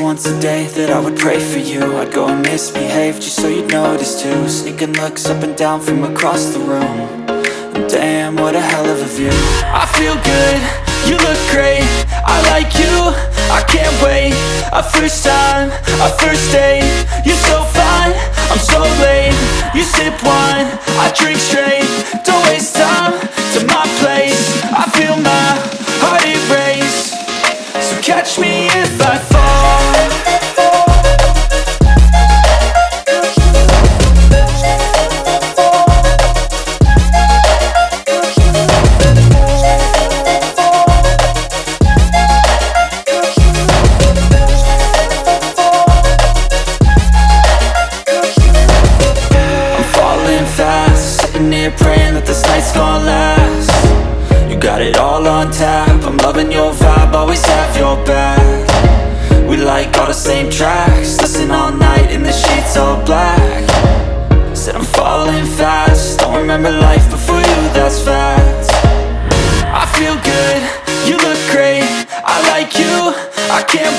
once a day that I would pray for you. I'd go and misbehave just so you'd notice too. Sneaking looks up and down from across the room. And damn, what a hell of a view. I feel good, you look great, I like you, I can't wait. A first time, a first date, you're so fine, I'm so late. You sip wine, I drink straight. Don't waste time to my place. I feel my heart erase. So catch me if I fall. Praying that this night's gonna last. You got it all on tap, I'm loving your vibe, always have your back. We like all the same tracks, listen all night in the sheets all black. Said I'm falling fast, don't remember life before you, that's fact. I feel good, you look great, I like you, I can't